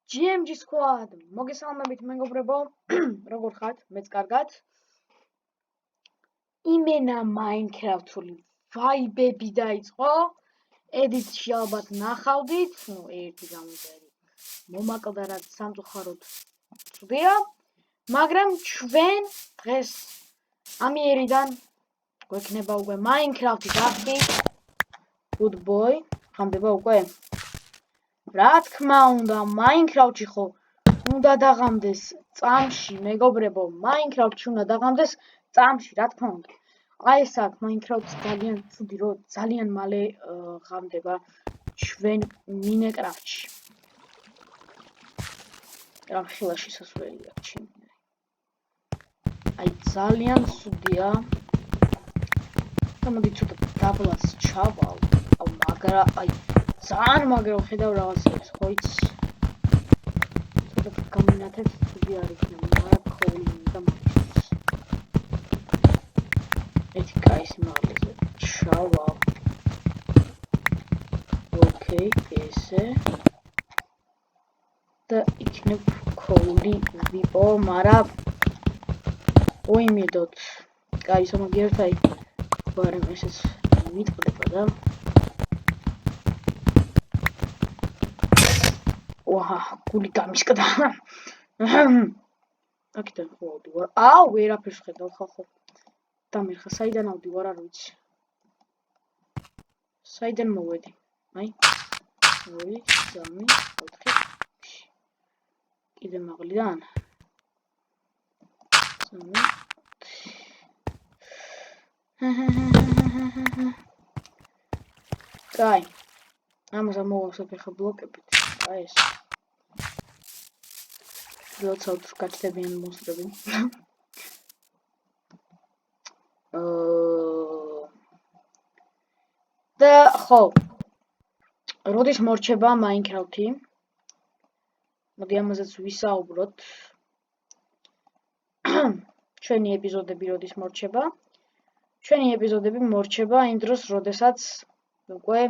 GMG Squad, მოგესალმებით მეგობრებო, როგორ ხართ? მეც კარგად. იმენა Minecraft-ული ვაიბები დაიწყო. ედიტში ალბათ ნახავდით, ერთი გამოდერი. მომაკლდა რაც სამწუხაროდ წვდია, მაგრამ ჩვენ დღეს ამიერიდან გვექნება უკვე Minecraft-ის ახი. Good boy, ხამდება უკვე. რა თქმა უნდა, Minecraft-ში ხო უნდა დაღამდეს წამში, მეგობრებო, Minecraft-ში უნდა დაღამდეს წამში, რა თქმა უნდა. აი ეს აქ Minecraft-ს ძალიან ცუდი რო ძალიან მალე ღამდება ჩვენ Minecraft-ში. რა ხილაში სასურველია ჩემი. აი ძალიან ცუდია. გამოდი ცოტა დაბლას ჩავალ. აუ მაგრა, აი ძალიან მაგრამ ხედავ რაღაცებს, ხო იცი? ცოტა გამინათეთ ცუდი არ იქნება, მაგრამ ხოლმე უნდა მოიწეს. ერთი კაის მაღლაზე ჩავალ. ოკეი, ესე. და იქნებ ხოლმე ვიპო, მაგრამ ოიმედოთ. კაი, სამაგიერთ აი ვარემ ესეც მიტყდება და ვაჰ, გული გამისკდა. აქედან ხო ავდივარ. აუ, ვერაფერს ხედავ ხო. დამერხა, საიდან ავდივარ არ ვიცი. საიდან მოვედი? აი. 2, 3, 4. კიდე მაღლიდან. 3. კაი. ამას მოვახსოვებ ხა ბლოკებით. აი ეს. როცა გაჩდებიან მონსტრები. და ხო. როდის მორჩება Minecraft-ი? მოდი ამაზეც ვისაუბროთ. ჩვენი ეპიზოდები როდის მორჩება? ჩვენი ეპიზოდები მორჩება იმ დროს, როდესაც უკვე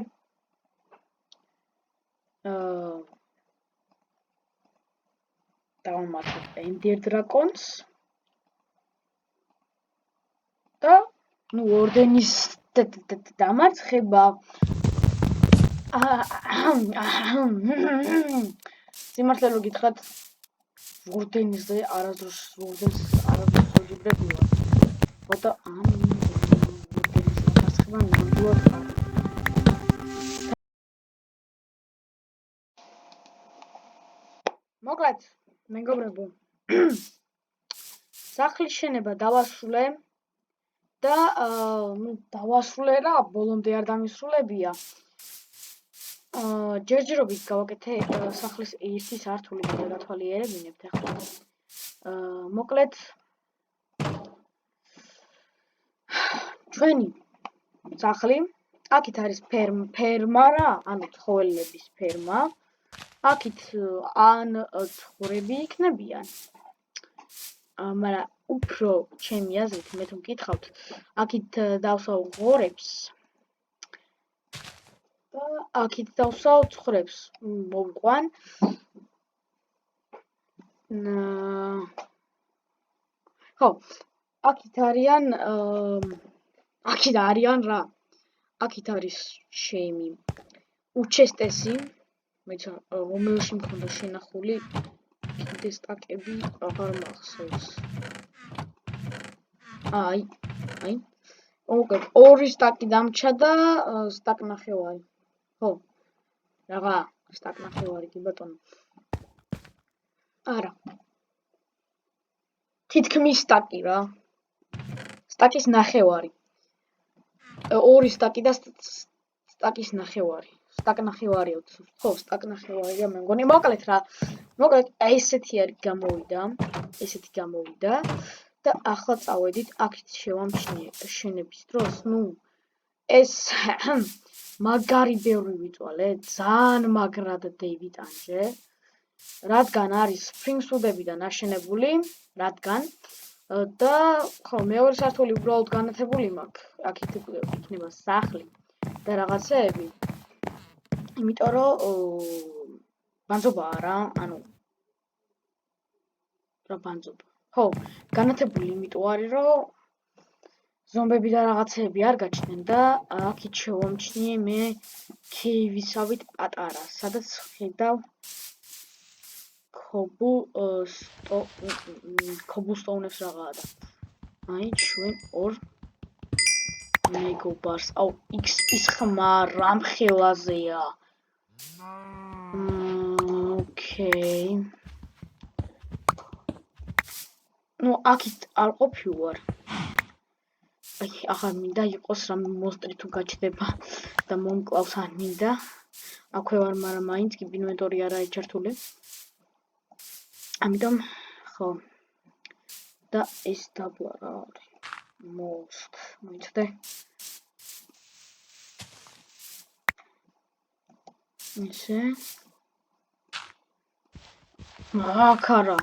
დავამატოთ Ender Dragons და ორდენის დამარცხება. სიმართლე რო გითხრათ, ორდენისზე არასდროს ვიბრები ვარ. ხოდა ორდენის დამარცხება ნამდვილად მოკლედ, მეგობრებო, სახლის შენება დავასრულე და დავასრულე რა, ბოლომდე არ დამისრულებია. ჯერჯერობით გავაკეთე სახლის ერთი სართული და გათვალიერებინებთ ახლა. მოკლედ ჩვენი სახლი, აქეთ არის ფერმა რა, ანუ ცხოველების ფერმა. აქეთ ან ცხვრები იქნებიან. მაგრამ უფრო ჩემი აზრით, მე თუ მკითხავთ, აქეთ დავსვავ ღორებს. და აქეთ დავსვავ ცხრებს. მოვიყვან. ხო, აქეთ არიან რა. აქეთ არის ჩემი უჩესტესი, მეცა რომელში მქონდა შენახული კიდე სტაკები აღარ მახსოვს. აი. მოკლედ 2 სტაკი დამჭა და სტაკ ნახევარი. ხო. რაღა, სტაკ ნახევარი კი ბატონო. არა. თითქმის სტაკი რა. სტაკის ნახევარი. 2 სტაკი და სტაკის ნახევარი. სტაკ ნახევარია, ხო, სტაკ ნახევარია მე მგონი. მოკლედ რა. მოკლედ ესეთი არის გამოვიდა. და ახლა წავედით აქეთ შევამჩნიე შენების დროს. ეს მაგარი ბევრი ვიწვალე, ძალიან მაგრად დევიტანჯე. რადგან არის სპრინგსუდებიდან აშენებული, და ხო, მეორე სართული უბრალოდ განათებული მაქვს. აქეთ იქნება სახლი და რაღაცეები. იმიტომ რომ ბანძობაა რა, ანუ რა ბანძობა. ხო, განათებული იმიტომ არის, რომ ზომბები და რაღაცეები არ გაჩნდნენ და აქეთ შევამჩნიე მე კეივისავით პატარა, სადაც ხედავ ქობულსტოუნებს რაღაცა და აი ჩვენ ორ მეგობარს. აუ, XP-ის ხმა რამხელაზეა. ოკეი. ნუ აქეთ არ ყოფილვარ. აი, ახლა მინდა იყოს რამე მონსტრი თუ გაჩნდება და მომკლავს არ მინდა. აქვე ვარ, მაგრამ მაინც კი ინვენტორი არა ეჩართული. ამიტომ ხო. და ეს დაბლა რა არის? Most მოიცადე. ისე. აქ არა.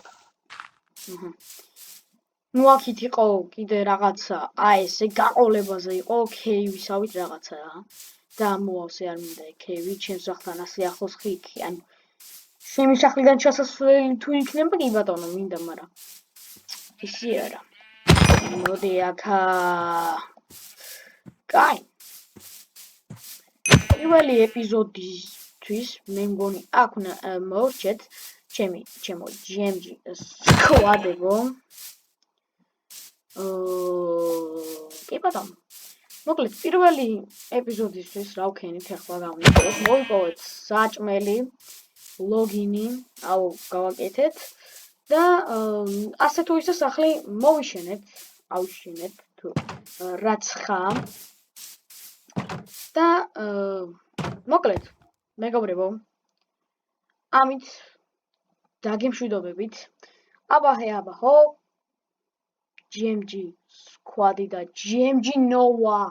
ნუ აქეთ იყო კიდე რაღაცა, აი ესე გაყოლებაზე იყო კეივისავით რაღაცა რა. და მოავსე არ მინდა კეივი, ჩემს სახლთან ასე ახლოს ხიქი, ანუ ჩემი სახლიდან ჩასასვლელი თუ იქნება კი ბატონო მინდა, მაგრამ ისე არა. მოდი აქა. კაი. პირველი ეპიზოდისთვის მე მგონი აქ უნდა მოვრჩეთ ჩემო GMG სკვადებო. კი ბატონო. მოკლედ პირველი ეპიზოდისთვის რა ვქენით ახლა გავიმეორეთ, მოვიპოვეთ საჭმელი, ლოგინი, აუ გავაკეთეთ და ასე თუ ისე სახლი ავიშენეთ თუ რაც ხარ და მოკლედ მეგობრებო ამით დაგემშვიდობებით აბა ხო GMG სკვადი და GMG Nova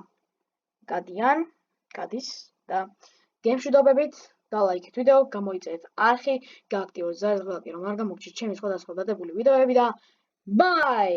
გადის და გემშვიდობებით და ლაიქეთ ვიდეო, გამოიწერეთ არხი, გააქტიურეთ ზარალს, რომ არ გამოგჩეთ ჩემი სხვადასხვა დადებული ვიდეოები და ბაი!